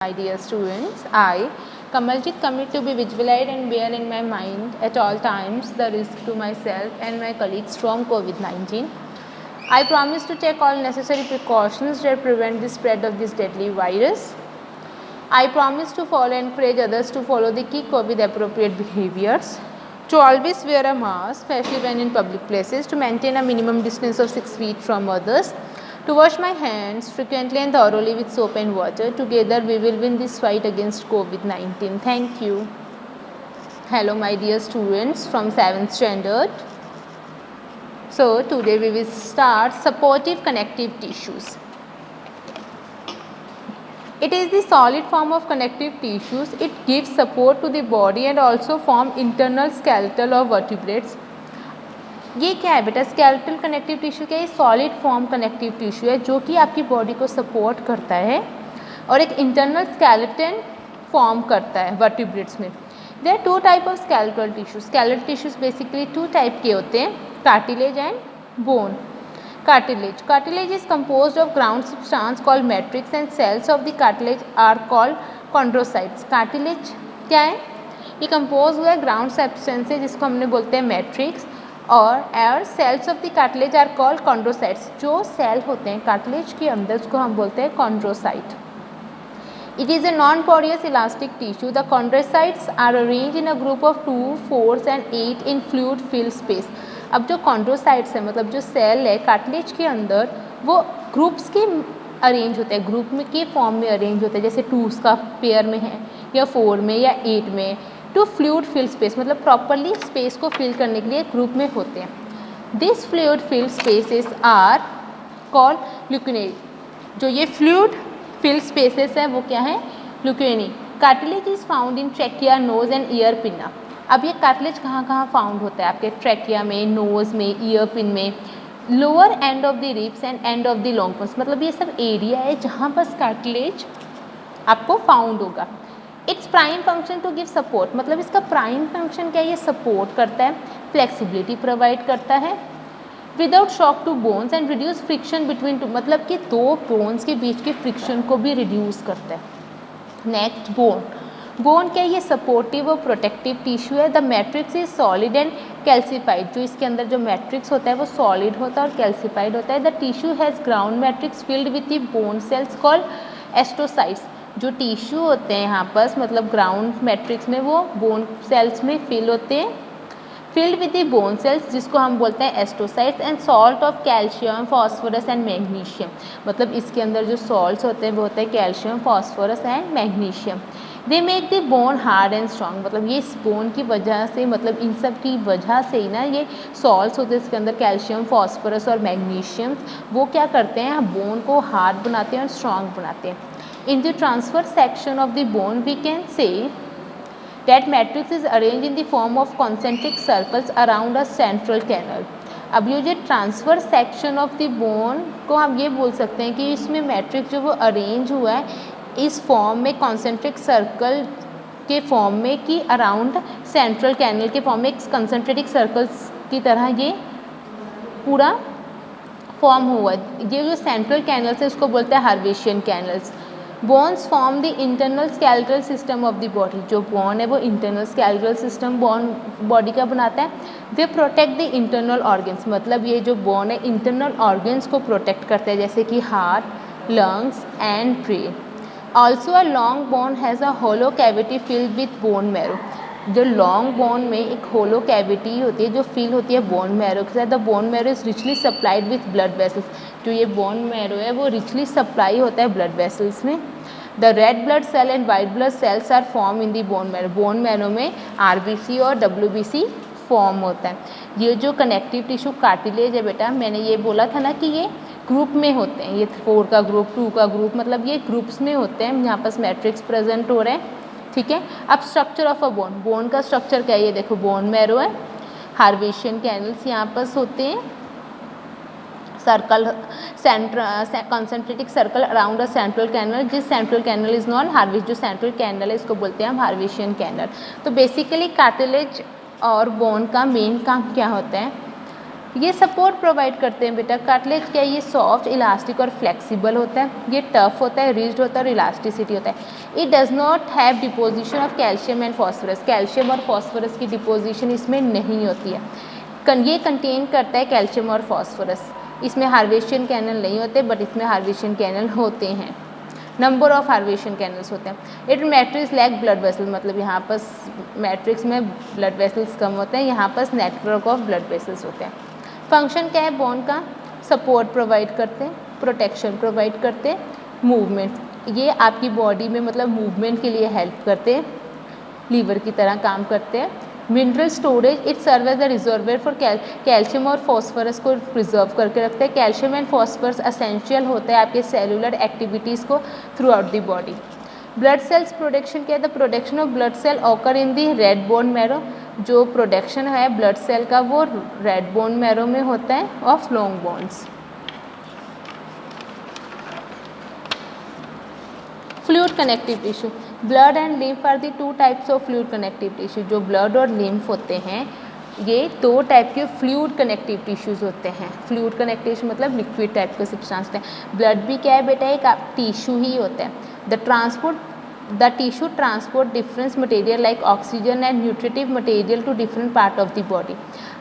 My dear students, I, Kamaljit, commit to be vigilant and bear in my mind at all times the risk to myself and my colleagues from COVID-19. I promise to take all necessary precautions that prevent the spread of this deadly virus. I promise to follow and encourage others to follow the key COVID appropriate behaviors, to always wear a mask, especially when in public places, to maintain a minimum distance of 6 feet from others, to wash my hands frequently and thoroughly with soap and water. Together we will win this fight against COVID-19. Thank you. Hello my dear students from 7th standard. So today we will start supportive connective tissues. It is the solid form of connective tissues. It gives support to the body and also form internal skeletal or vertebrates. ये क्या है बेटा, skeletal connective tissue क्या है? Solid form connective tissue है जो कि आपकी बॉडी को सपोर्ट करता है और एक इंटरनल स्केलेटन फॉर्म करता है वर्टिब्रेट्स में. There are two type of skeletal tissues. Skeletal tissues basically two type के होते हैं, cartilage and bone. Cartilage is composed of ground substance called matrix and cells of the cartilage are called chondrocytes. Cartilage क्या है? ये compose हुआ है ground substance से जिसको हमने बोलते हैं मैट्रिक्स, और cells of the cartilage are called chondrocytes. जो सेल होते हैं कार्टिलेज के अंदर उसको हम बोलते हैं chondrocyte. It is a non-porous elastic tissue. The chondrocytes are arranged in a group of 2, 4 and 8 in fluid-filled space. अब जो कॉन्ड्रोसाइट्स है मतलब जो सेल है कार्टिलेज के अंदर वो ग्रुप्स के अरेंज होते हैं, ग्रुप में के फॉर्म में अरेंज होते हैं, जैसे 2 का पेयर में है या 4 में या 8 में. टू फ्लूइड फिल स्पेस मतलब प्रॉपरली स्पेस को फिल करने के लिए ग्रुप में होते हैं. This fluid fill spaces are called lacunae. जो ये फ्लूइड फिल स्पेसेस है वो क्या है? Lacunae. Cartilage is found in trachea, nose and ear pin. अब ये कार्टिलेज कहाँ कहाँ फाउंड होता है? आपके ट्रैकिया में, नोज में, ईयर पिन में, lower end of the ribs and end of the long bones. मतलब ये सब एरिया है जहाँ पर कार्टिलेज आपको फाउंड होगा. Its prime function to give support. मतलब इसका प्राइम फंक्शन क्या है? ये सपोर्ट करता है, फ्लेक्सिबिलिटी प्रोवाइड करता है without shock to bones and reduce friction between two. मतलब कि दो बोन्स के बीच के फ्रिक्शन को भी रिड्यूस करता है. Next bone. बोन क्या है? ये सपोर्टिव और प्रोटेक्टिव टिश्यू है. The matrix is solid and calcified. जो इसके अंदर जो मैट्रिक्स होता है वो सॉलिड होता है और कैल्सिफाइड होता है. The tissue has ground matrix filled with the bone cells called astrocytes. जो टिश्यू होते हैं यहाँ पर मतलब ग्राउंड मैट्रिक्स में वो बोन सेल्स में फिल होते हैं, filled with the bone cells जिसको हम बोलते हैं astrocytes. And salt of calcium, phosphorus and magnesium. मतलब इसके अंदर जो सॉल्ट्स होते हैं वो होते हैं calcium, phosphorus and magnesium. They make the bone hard and strong. मतलब ये इस बोन की वजह से मतलब इन सब की वजह से ही ना ये सॉल्ट्स होते हैं इसके अंदर कैल्शियम, फॉस्फोरस और मैग्नीशियम, वो क्या करते हैं? बोन को हार्ड बनाते हैं और स्ट्रॉन्ग बनाते हैं. In the transverse section of the bone, we can say that matrix is arranged in the form of concentric circles around a central canal. अब ये जो transfer section of the bone को हम ये बोल सकते हैं कि इसमें मैट्रिक्स जो वो अरेंज हुआ है इस फॉर्म में कॉन्सेंट्रिक सर्कल के फॉर्म में कि अराउंड सेंट्रल कैनल के फॉर्म में कंसेंट्रेटिक सर्कल्स की तरह ये पूरा फॉर्म हुआ है. ये जो सेंट्रल कैनल्स है उसको बोलते हैं Haversian canals. Bones form the internal skeletal system of the body. जो बोन है वो इंटरनल स्केलेटल सिस्टम बॉडी का बनाता है. वे प्रोटेक्ट द इंटरनल ऑर्गन्स. मतलब ये जो बोन है इंटरनल ऑर्गन्स को प्रोटेक्ट करते हैं जैसे कि heart, lungs and brain. Also a long bone has a hollow cavity filled with bone marrow. जो लॉन्ग बोन में एक होलो कैविटी होती है जो फिल होती है बोन मैरो के साथ. The bone marrow is richly supplied with blood vessels. जो ये बोन मैरो है वो रिचली सप्लाई होता है ब्लड वेसल्स में. The red blood cell and white blood cells are form in the bone marrow. Bone marrow में RBC और WBC form होता है. ये जो कनेक्टिव टिश्यू कार्टिलेज है बेटा, मैंने ये बोला था ना कि ये ग्रुप में होते हैं. ये 4 का ग्रुप, 2 का ग्रुप, मतलब ये ग्रुप्स में होते हैं. यहाँ पर मैट्रिक्स प्रेजेंट हो रहे हैं. ठीक है. अब structure of a bone. Bone का स्ट्रक्चर क्या है? ये देखो बोन मैरो है, हार्वेशियन कैनल्स यहाँ पर होते हैं, circle concentric circle around a central canal. जिस central canal is non Haversian. जो सेंट्रल कैनल है इसको बोलते हैं हम हार्वेशियन कैनल. तो बेसिकली कार्टिलेज और बोन का मेन काम क्या होता है? ये सपोर्ट प्रोवाइड करते हैं बेटा। कार्टिलेज क्या है, ये सॉफ्ट, इलास्टिक और फ्लेक्सिबल होता है, ये टफ होता है, रिजिड होता है और इलास्टिसिटी होता है। It does not have deposition of calcium and phosphorus, calcium और फॉस्फोरस की डिपोजिशन इसमें नहीं होती है। ये कंटेन करता है कैल्शियम और फॉस्फोरस। इसमें हार्वेशन कैनल नहीं होते, बट इसमें हार्वेशन कैनल होते हैं, नंबर ऑफ हार्वेशन कैनल्स होते हैं। It matrix lack blood vessels, मतलब यहाँ पर मैट्रिक्स में ब्लड वेसल्स कम होते हैं, यहाँ पर नेटवर्क ऑफ ब्लड वेसल्स होते हैं। फंक्शन क्या है बोन का, सपोर्ट प्रोवाइड करते हैं, प्रोटेक्शन प्रोवाइड करते हैं, मूवमेंट, ये आपकी बॉडी में मतलब मूवमेंट के लिए हेल्प करते हैं, लीवर की तरह काम करते हैं। Mineral storage, it serve as the reservoir for calcium और फॉस्फोरस को प्रिजर्व करके रखते हैं। कैल्शियम एंड फॉस्फोरस असेंशियल होता है आपके सेलुलर एक्टिविटीज़ को throughout the body. Blood cells production क्या है, the production of blood cell occur in the red bone marrow, जो प्रोडक्शन है ब्लड सेल का वो रेड बोन मैरो में होता है of long bones. Fluid connective tissue, blood and lymph are the two types of fluid connective tissue. जो blood और lymph होते हैं ये दो टाइप के फ्लूइड कनेक्टिव टिश्यूज़ होते हैं। फ्लूइड कनेक्टिव टिश्यू मतलब लिक्विड टाइप का सब्सटेंस है। ब्लड भी क्या है बेटा, एक टिश्यू ही होता है। The tissue transport different material like oxygen and nutritive material to different part of the body.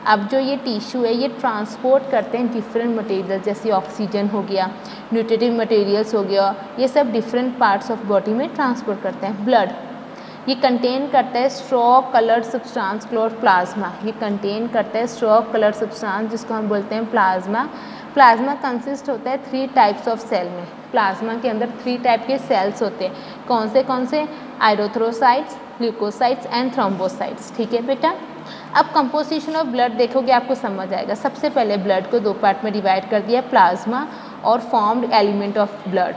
अब जो ये टिश्यू है ये ट्रांसपोर्ट करते हैं डिफरेंट मटेरियल, जैसे ऑक्सीजन हो गया, न्यूट्रिटिव मटेरियल्स हो गया, ये सब डिफरेंट पार्ट्स ऑफ बॉडी में ट्रांसपोर्ट करते हैं। ब्लड ये कंटेन करता है straw coloured substance called plasma, ये कंटेन करता है स्ट्रॉ कलर्ड सब्सटेंस जिसको हम बोलते हैं प्लाज्मा। प्लाज्मा कंसिस्ट होता है 3 टाइप्स ऑफ सेल में। प्लाज्मा के अंदर 3 टाइप के सेल्स होते हैं। कौन से? Erythrocytes, leucocytes and thrombocytes. ठीक है बेटा। अब कंपोजिशन ऑफ ब्लड देखोगे आपको समझ आएगा। सबसे पहले ब्लड को 2 पार्ट में डिवाइड कर दिया, प्लाज्मा और formed element of blood.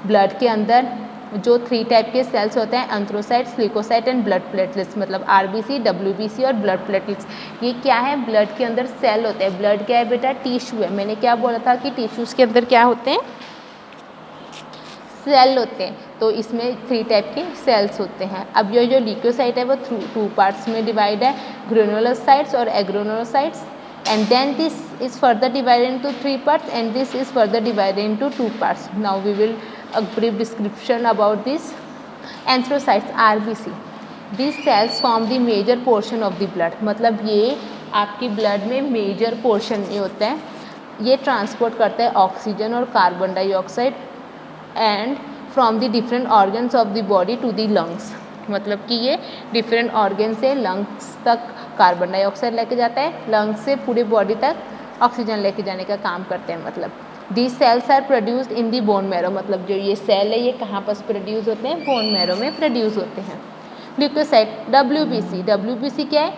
Blood के अंदर जो 3 टाइप के सेल्स होते हैं, एंथ्रोसाइट्स, ल्यूकोसाइट एंड ब्लड प्लेटलेट्स, मतलब आरबीसी, डब्ल्यूबीसी और ब्लड प्लेटलेट्स। ये क्या है, ब्लड के अंदर सेल होते हैं। ब्लड क्या है बेटा, टिश्यू है। मैंने क्या बोला था कि टिश्यूज़ के अंदर क्या होते हैं, सेल होते हैं। तो इसमें 3 टाइप के सेल्स होते हैं। अब ये जो ल्यूकोसाइट है वो 2 पार्ट्स में डिवाइड है, ग्रेनुलोसाइट्स और agranulocytes. And then this is further divided into 3 parts and this is further divided into 2 parts. Now we will a brief description about this. Anthrocytes, RBC, these cells form the major portion of the blood, मतलब ये आपकी blood में major portion में होता है। ये transport करता है ऑक्सीजन और carbon dioxide and from the different organs of the body to the lungs, मतलब कि ये डिफरेंट ऑर्गन से लंग्स तक कार्बन डाइऑक्साइड लेके जाता है, लंग्स से पूरे बॉडी तक ऑक्सीजन लेके जाने का काम करते हैं। मतलब These cells are produced in the bone marrow, मतलब जो ये सेल है ये कहाँ पर प्रोड्यूस होते हैं, बोन मैरो में प्रोड्यूस होते हैं। ल्यूकोसाइट, डब्ल्यूबीसी क्या है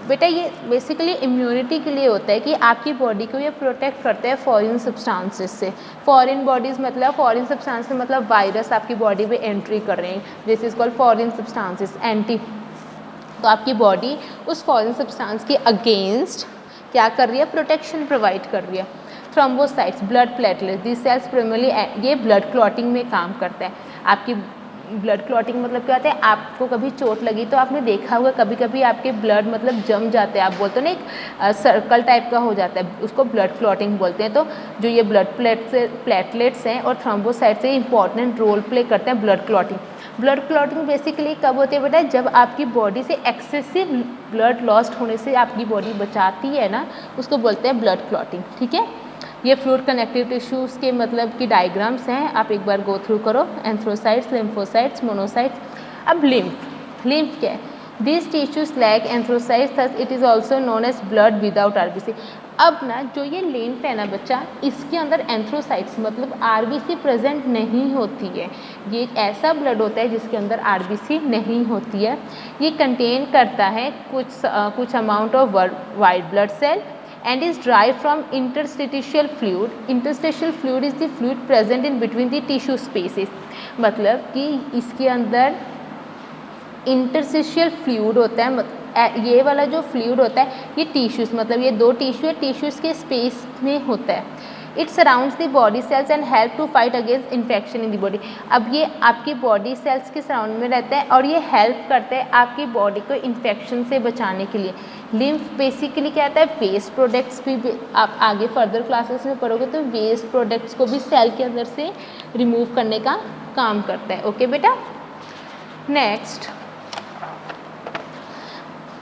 बेटा, ये बेसिकली इम्यूनिटी के लिए होता है कि आपकी बॉडी को ये प्रोटेक्ट करता है फॉरेन सब्सटेंसेस से। फॉरेन बॉडीज़ मतलब फॉरेन सब्सटेंसेस मतलब वायरस आपकी बॉडी में एंट्री कर रहे हैं, this is called foreign substances, anti. तो आपकी बॉडी उस फॉरेन सब्सटेंस के अगेंस्ट क्या कर रही है, प्रोटेक्शन प्रोवाइड कर रही है। Thrombocytes, blood platelet, this cells primarily ये ब्लड क्लॉटिंग में काम करता है। आपकी ब्लड क्लॉटिंग मतलब क्या होता है, आपको कभी चोट लगी तो आपने देखा होगा कभी कभी आपके ब्लड मतलब जम जाते हैं, आप बोलते हो ना एक सर्कल टाइप का हो जाता है, उसको ब्लड क्लॉटिंग बोलते हैं। तो जो ये ब्लड प्लेटलेट्स हैं और थ्रोम्बोसाइट्स से इंपॉर्टेंट रोल प्ले करते हैं blood clotting. Blood clotting basically कब होती है बेटा, जब आपकी बॉडी से एक्सेसिव ब्लड लॉस्ट होने से आपकी बॉडी बचाती है ना, उसको बोलते हैं ब्लड क्लॉटिंग। ठीक है। ये फ्लूइड कनेक्टिव टिश्यूज़ के मतलब की डायग्राम्स हैं, आप एक बार गो थ्रू करो। Erythrocytes, lymphocytes, monocytes. अब लिम्फ क्या है, this tissues lack erythrocytes, thus it is also known as blood without RBC. अब ना जो ये लिम्फ है ना बच्चा, इसके अंदर एंथ्रोसाइट्स मतलब आरबीसी प्रेजेंट नहीं होती है। ये ऐसा ब्लड होता है जिसके अंदर आरबीसी नहीं होती है। ये कंटेन करता है कुछ amount of white blood cell and is derived from interstitial fluid. Interstitial fluid is the fluid present in between the tissue spaces, मतलब कि इसके अंदर interstitial fluid होता है। ये वाला जो फ्लूइड होता है ये टिश्यूज़ मतलब ये 2 टिश्यू है, टिश्यूज़ के स्पेस में होता है। It surrounds the body cells and help to fight against infection in the body. अब ये आपकी बॉडी सेल्स के सराउंड में रहता है और ये हेल्प करता है आपकी बॉडी को इन्फेक्शन से बचाने के लिए। लिम्फ बेसिकली क्या होता है, वेस्ट प्रोडक्ट्स भी आप आगे फर्दर क्लासेस में पढ़ोगे तो वेस्ट प्रोडक्ट्स को भी सेल के अंदर से रिमूव करने का काम करता है। ओके बेटा, next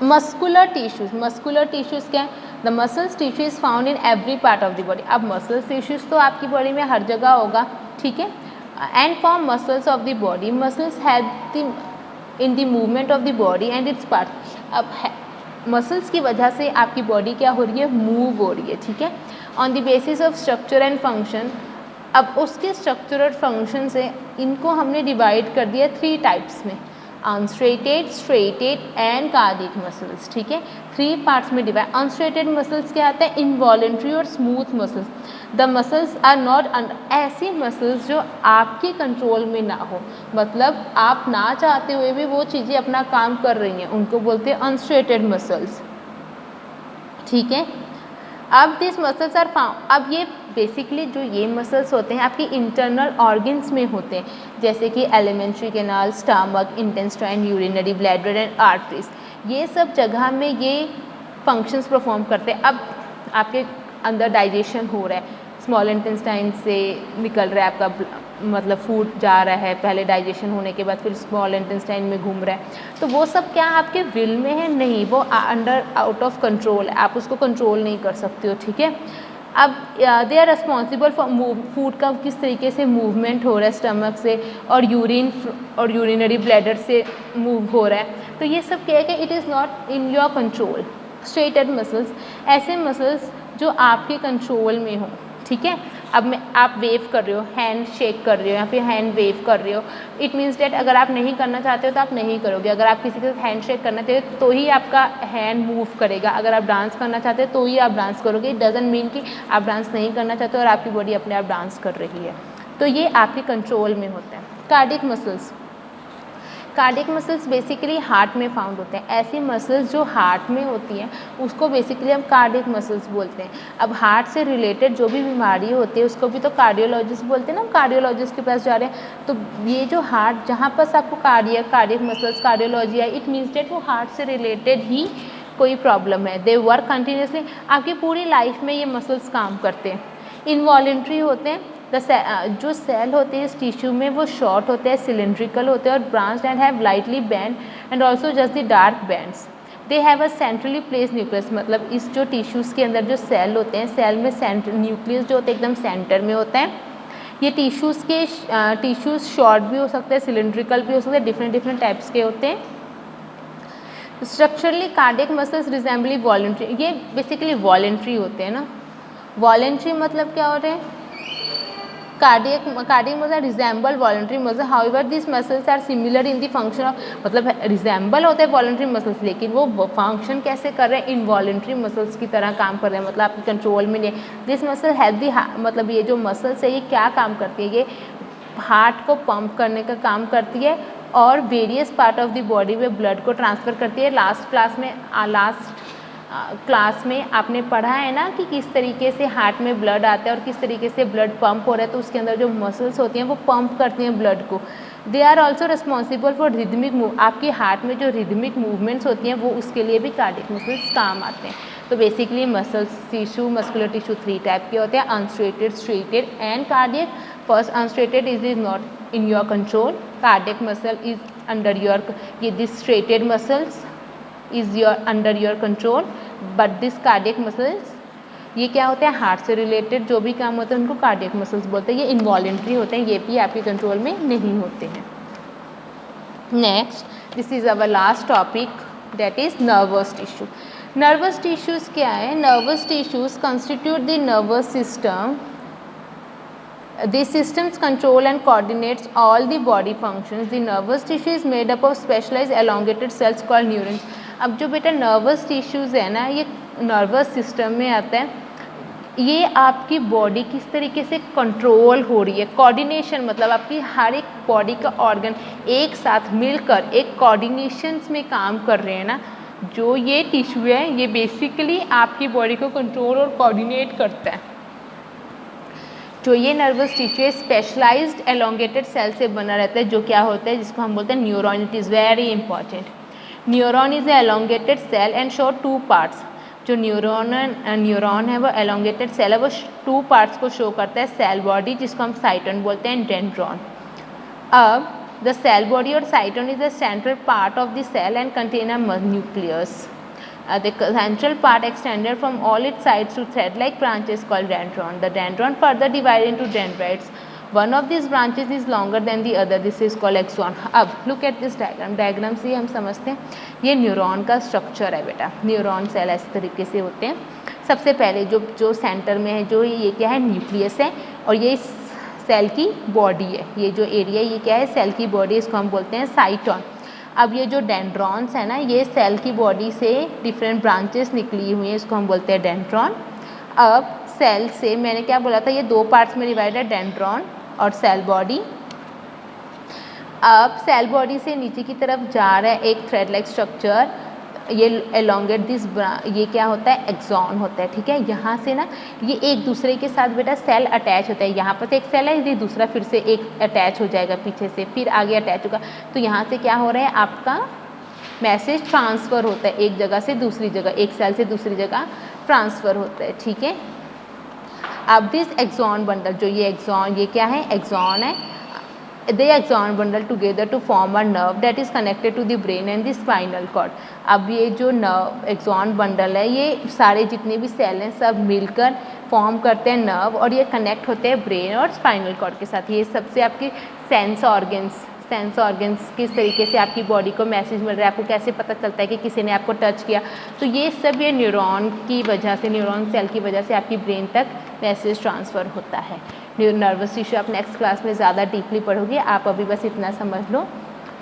muscular tissues. Muscular tissues क्या है, the muscles tissue is found in every part of the body. अब मसल्स टिश्यूज तो आपकी बॉडी में हर जगह होगा, ठीक है। And form muscles of the body, muscles help in the movement of the body and it's part. अब muscles की वजह से आपकी बॉडी क्या हो रही है, मूव हो रही है, ठीक है। On the basis of structure and function, अब उसके स्ट्रक्चर और फंक्शन से इनको हमने डिवाइड कर दिया 3 टाइप्स में, unstriated, striated and cardiac muscles, ठीक है। 3 पार्ट्स में डिवाइड। अनस्ट्रेटेड मसल्स क्या आता है, इनवॉलेंट्री और smooth muscles. The muscles are not, ऐसी मसल्स जो आपके कंट्रोल में ना हो, मतलब आप ना चाहते हुए भी वो चीज़ें अपना काम कर रही हैं, उनको बोलते हैं अनस्ट्रेटेड मसल्स, ठीक है। अब दिस मसल्स आर फाउंड, अब ये बेसिकली जो ये मसल्स होते हैं आपकी इंटरनल ऑर्गन्स में होते हैं, जैसे कि alimentary canal, stomach, intestine, urinary bladder and arteries, ये सब जगह में ये फंक्शंस परफॉर्म करते हैं। अब आपके अंदर डाइजेशन हो रहा है, स्मॉल इंटेस्टाइन से निकल रहा है आपका मतलब फूड जा रहा है, पहले डाइजेशन होने के बाद फिर स्मॉल इंटेस्टाइन में घूम रहा है, तो वो सब क्या आपके विल में है, नहीं, वो अंडर आउट ऑफ कंट्रोल है, आप उसको कंट्रोल नहीं कर सकते हो, ठीक है। अब they are responsible for food का किस तरीके से मूवमेंट हो रहा है स्टमक से, और यूरिन और यूरिनरी ब्लैडर से मूव हो रहा है, तो ये सब क्या है कि it is not in your control. Striated muscles, ऐसे मसल्स जो आपके कंट्रोल में हो, ठीक है। अब आप वेव कर रहे हो, हैंड शेक कर रहे हो या फिर हैंड वेव कर रहे हो, इट मीन्स डेट अगर आप नहीं करना चाहते हो तो आप नहीं करोगे। अगर आप किसी के साथ हैंड शेक करना चाहते हो तो ही आपका हैंड मूव करेगा, अगर आप डांस करना चाहते हो तो ही आप डांस करोगे। इट डजंट मीन कि आप डांस नहीं करना चाहते हो और आपकी बॉडी अपने आप डांस कर रही है, तो ये आपके कंट्रोल में होता है। Cardiac muscles, cardiac muscles basically heart में फाउंड होते हैं। ऐसी मसल्स जो हार्ट में होती हैं उसको बेसिकली हम कार्डियक मसल्स बोलते हैं। अब हार्ट से रिलेटेड जो भी बीमारी होती है उसको भी तो कार्डियोलॉजिस्ट बोलते हैं ना, हम कार्डियोलॉजिस्ट के पास जा रहे हैं, तो ये जो हार्ट जहाँ पर आपको कार्डियक मसल्स, कार्डियोलॉजी है, इट मीन्स डेट वो हार्ट से रिलेटेड ही कोई प्रॉब्लम है। दे वर्क कंटिन्यूसली, आपकी पूरी लाइफ में ये मसल्स काम करते हैं। इनवॉलेंट्री होते हैं, जो सेल होते हैं इस टिश्यू में वो शॉर्ट होते हैं, सिलेंड्रिकल होते हैं और branched and have lightly band and also just the dark bands. They have a centrally place nucleus, मतलब इस जो टिश्यूज़ के अंदर जो सेल होते हैं, सेल में न्यूक्लियस जो होते हैं एकदम सेंटर में होता है। ये टिश्यूज़ शॉर्ट भी हो सकते हैं, सिलेंड्रिकल भी हो सकते हैं, डिफरेंट टाइप्स के होते हैं। Structurally cardiac muscles resemble voluntary, ये बेसिकली वॉलेंट्री होते हैं ना। वॉलेंट्री मतलब क्या हो रहे हैं, cardiac muscle resemble voluntary muscle, however this muscles are similar in the function of, मतलब रिजेंबल होते हैं वॉलेंट्री मसल्स लेकिन वो फंक्शन कैसे कर रहे हैं, इनवॉलेंट्री मसल्स की तरह काम कर रहे हैं, मतलब आपके कंट्रोल में नहीं है। दिस मसल हेल्प दी, मतलब ये जो मसल्स है ये क्या काम करती है, ये हार्ट को पंप करने का काम करती है और various part of the body में ब्लड को ट्रांसफ़र करती है। लास्ट क्लास में आपने पढ़ा है ना कि किस तरीके से हार्ट में ब्लड आता है और किस तरीके से ब्लड पंप हो रहा है, तो उसके अंदर जो मसल्स होती हैं वो पंप करती हैं ब्लड को। They are also responsible for rhythmic move, आपकी हार्ट में जो रिदमिक मूवमेंट्स होती हैं वो उसके लिए भी कार्डियक मसल्स काम आते हैं। तो basically muscles tissue, muscular tissue 3 type के होते हैं, unstriated, striated and cardiac. First unstriated is not in your control, cardiac muscle is under your, ये this striated muscles is under your control, but this cardiac muscles ये क्या होते हैं, heart से related जो भी काम होते हैं उनको कार्डियक मसल्स बोलते हैं। ये इनवॉलेंट्री होते हैं, ये भी आपके कंट्रोल में नहीं होते हैं। Next, this is our last topic, that is nervous tissue. Nervous tissues क्या है, nervous tissues constitute the nervous system. These systems control and coordinates all the body functions. The nervous tissue is made up of specialized elongated cells called neurons. अब जो बेटा nervous tissues है ना, ये nervous system में आता है, ये आपकी बॉडी किस तरीके से कंट्रोल हो रही है, कोऑर्डिनेशन, मतलब आपकी हर एक बॉडी का ऑर्गन एक साथ मिलकर एक कोऑर्डिनेशंस में काम कर रहे हैं ना, जो ये टिश्यू है ये बेसिकली आपकी बॉडी को कंट्रोल और कोऑर्डिनेट करता है। जो ये नर्वस टिश्यू है स्पेशलाइज्ड एलोंगेटेड सेल से बना रहता है, जो क्या होता है जिसको हम बोलते हैं neuron. It is very important. Neuron is a elongated cell and show two parts. जो न्यूरॉन है वो एलोंगेटेड सेल है, वो टू पार्ट्स को शो करता है. सेल बॉडी जिसको हम साइटोन बोलते हैं, डेंड्रॉन. अब द सेल बॉडी और cyton is the central part of the cell and contain a nucleus. The central part extended from all its sides to thread-like branches called dendron. The dendron further divided into dendrites. One of these branches is longer than the other. This is called axon. अब look at this diagram. Diagram से हम समझते हैं ये neuron का structure है बेटा. Neuron cell इस तरीके से होते हैं. सबसे पहले जो सेंटर में है, जो ये क्या है, न्यूक्लियस है, और ये सेल की बॉडी है. ये जो एरिया ये क्या है, सेल की बॉडी, इसको हम बोलते हैं साइटोन. अब ये जो डेंड्रॉन्स है ना, ये सेल की बॉडी से डिफरेंट ब्रांचेस निकली हुई हैं, इसको हम बोलते हैं डेंड्रॉन. अब सेल से मैंने क्या बोला था, ये दो पार्ट्स में डिवाइड है, डेंड्रॉन और सेल बॉडी. अब सेल बॉडी से नीचे की तरफ जा रहा है एक थ्रेड लाइक स्ट्रक्चर, ये एलोंगेट दिस, ये क्या होता है, एक्सॉन होता है. ठीक है, यहाँ से ना ये एक दूसरे के साथ बेटा सेल अटैच होता है. यहाँ पर से एक सेल है, ये दूसरा फिर से एक अटैच हो जाएगा पीछे से, फिर आगे अटैच होगा. तो यहाँ से क्या हो रहा है, आपका मैसेज ट्रांसफ़र होता है एक जगह से दूसरी जगह, एक सेल से दूसरी जगह ट्रांसफ़र होता है. ठीक है. अब दिस एक्सॉन बंडल, जो ये एक्सॉन, ये क्या है, एक्सॉन है. They axon bundle together to form a nerve that is connected to the brain and the spinal cord. अब ये जो नर्व एक्सॉन बंडल है, ये सारे जितने भी सेल हैं सब मिलकर फॉर्म करते हैं नर्व, और ये कनेक्ट होते हैं ब्रेन और स्पाइनल कॉर्ड के साथ. ये सबसे आपकी सेंस ऑर्गन्स किस तरीके से आपकी बॉडी को मैसेज मिल रहा है, आपको कैसे पता चलता है कि किसी ने आपको टच किया. तो ये सब ये न्यूरॉन की वजह से, न्यूरॉन सेल की वजह से आपकी ब्रेन तक मैसेज ट्रांसफ़र होता है. नर्वस टिश्यू आप नेक्स्ट क्लास में ज़्यादा डीपली पढ़ोगे. आप अभी बस इतना समझ लो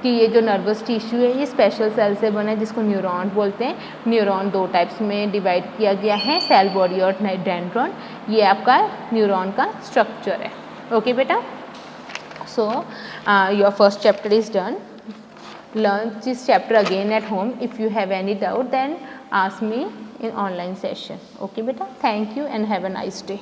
कि ये जो नर्वस टिश्यू है ये स्पेशल सेल से बना है, जिसको न्यूरॉन बोलते हैं. न्यूरॉन दो टाइप्स में डिवाइड किया गया है, सेल बॉडी और डेंड्रॉन. ये आपका न्यूरॉन का स्ट्रक्चर है. ओके बेटा, so your first chapter is done. Learn this chapter again at home. If you have any doubt, then ask me in online session. Okay beta, thank you and have a nice day.